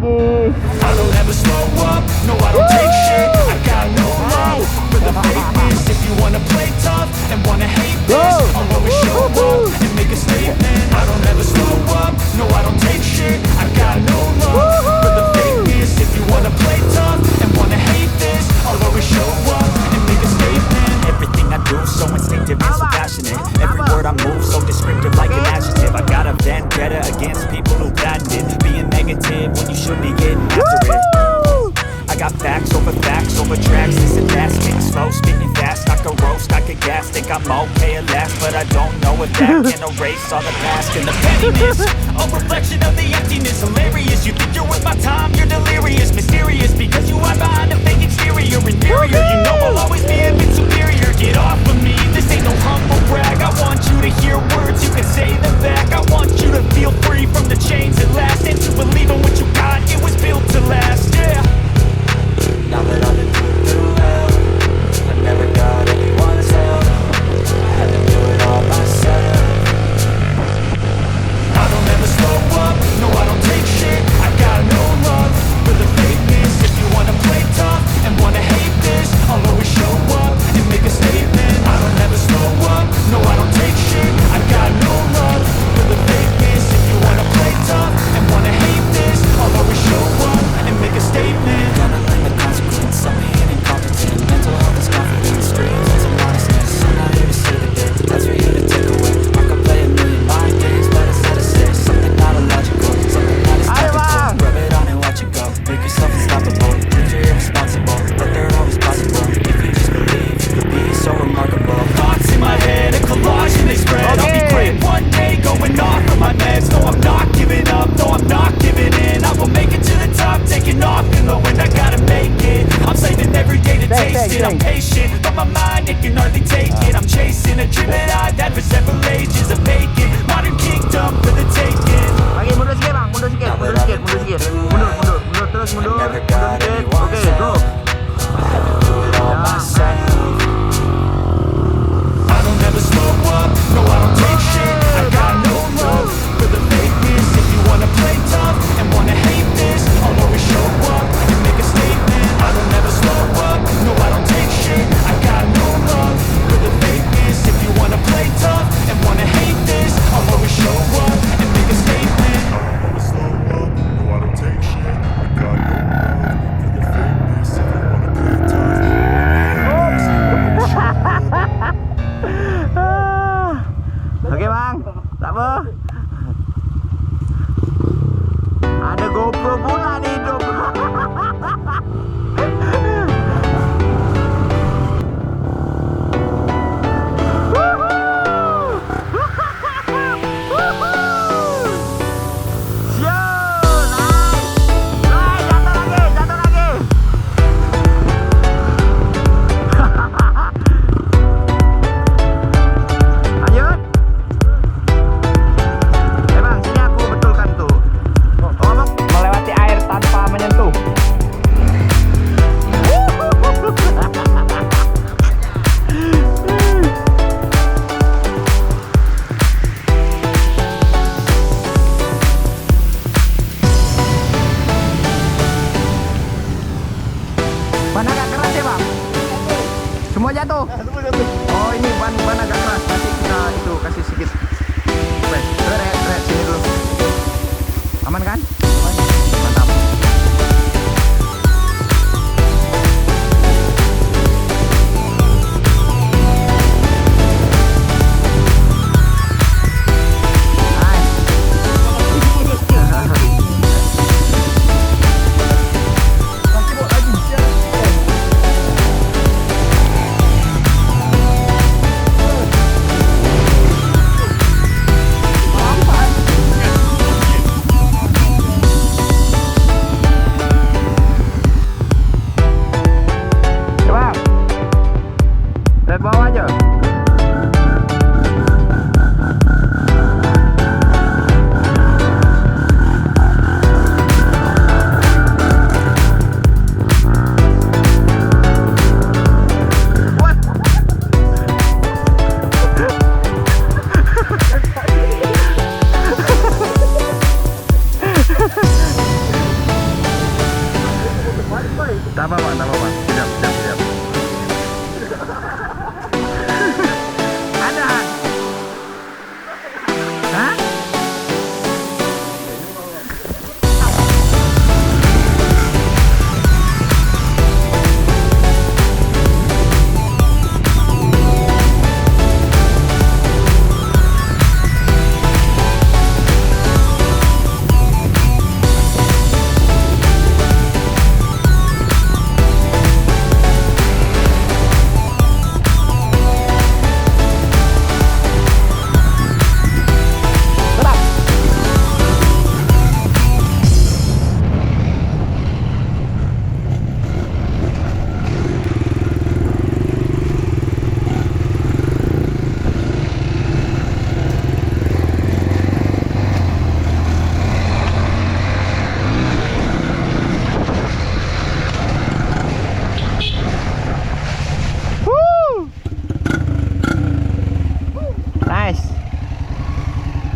lagi. I don't ever slow up, no I don't take shit. I got no love for the fakeness. If you wanna play tough and wanna hate this, I'll always show up and make a statement. I don't ever slow up, no I don't take shit. I got no love for the fakeness. If you wanna play tough and wanna hate this, I'll always show up and make a statement. Everything I do so instinctive and so passionate. Every word I move so descriptive like an adjective. I got a vendetta against people who patented being negative when you should be getting after it. I got facts over tracks. This and that, spitting slow, spitting fast. I could roast, I could gas. Think I'm okay at last, but I don't know if that can erase all the past and the pettiness. A reflection of the emptiness, hilarious. You think you're worth my time, you're delirious, mysterious, because you hide behind a fake exterior. Inferior, you know I'll always be a bit superior. Get off of me, this ain't no humble brag. I want you to hear words, you can say them back. I want you to feel free from the chains at last, and to believe in what you got, it was built to last, yeah. Now that I've been through hell, I never got anyone's help. I had to do it all myself. I don't ever slow up, no I don't take shit. I got no love for the fakeness. If you wanna play tough and wanna hate this, I'll always show up and make a statement. I don't ever slow up, no I don't take shit. I got no love for the fakeness. If you wanna play tough and wanna hate this, I'll always show up and make a statement. Gonna learn the consequence of being incompetent. Mental health is confidence, dreams as a modestness. I'm not here to say the dirt, that's for you to take away. I could play a million mind games, but instead I say something not illogical, something that is topical. Rub it on and watch it go. Make yourself unstoppable. Dreams are irresponsible, but they're always possible. If you just believe, you could be so remarkable. Thoughts in my head, a collage and they spread. I'll be great one day, going off of my meds. No, I'm not giving up, no, I'm not giving in. I will make it to the top, taking off in the wind. I gotta make it. I'm saving every day to taste it. I'm patient, but my mind, it can hardly take it. I'm chasing a dream that I've had for several ages. A vacant modern kingdom for the taking. Lagi mundur sikit bang, mundur sikit. Mundur, terus mundur. Mundur sikit. Oke, go. I don't ever slow up, no I don't take shit. I got no love for the fakeness. If you wanna play tough and wanna hate this, I'll always show up and make a statement. I don't ever slow up, no I don't take shit. I got no love for the fakeness. If you wanna play tough and wanna hate this, I'll always show up and make a statement. I don't ever slow up, no I don't take shit. I got no love for the fakeness. If you wanna play tough, Oke bang, tak apa. Ada GoPro pula di hidup. Ban agak keras ya bang? Semua jatuh? Oh ini ban agak keras. Nanti kita itu kasih sedikit. Sini dulu. Aman kan? Mantap.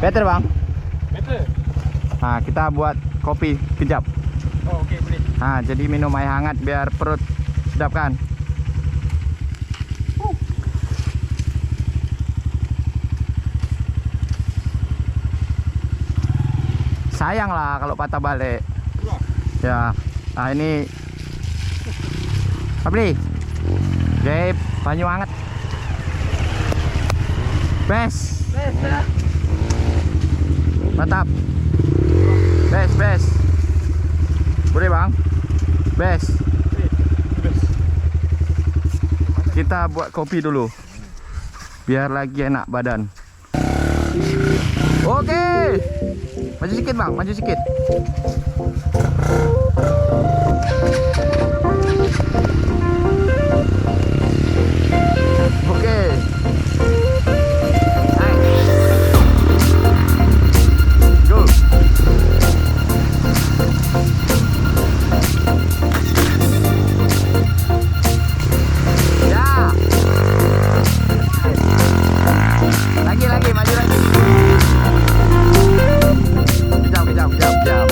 Better bang? Betul. Nah, kita buat kopi kejap. Oh, okey boleh. Nah, jadi minum air hangat biar perut sedap kan? Sayang lah kalau patah balik. Ya. Nah, ini apa nih? Jep, banyu hangat. Bes. Mantap. Bes. Boleh bang? Bes. Kita buat kopi dulu biar lagi enak badan. Oke. Maju sikit bang, maju sikit. Oke. Go. Ya. Lagi, maju lagi. Kejap.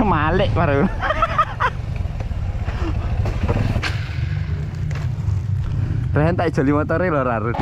Malik baru. Rehen tak joli motore lho rarut.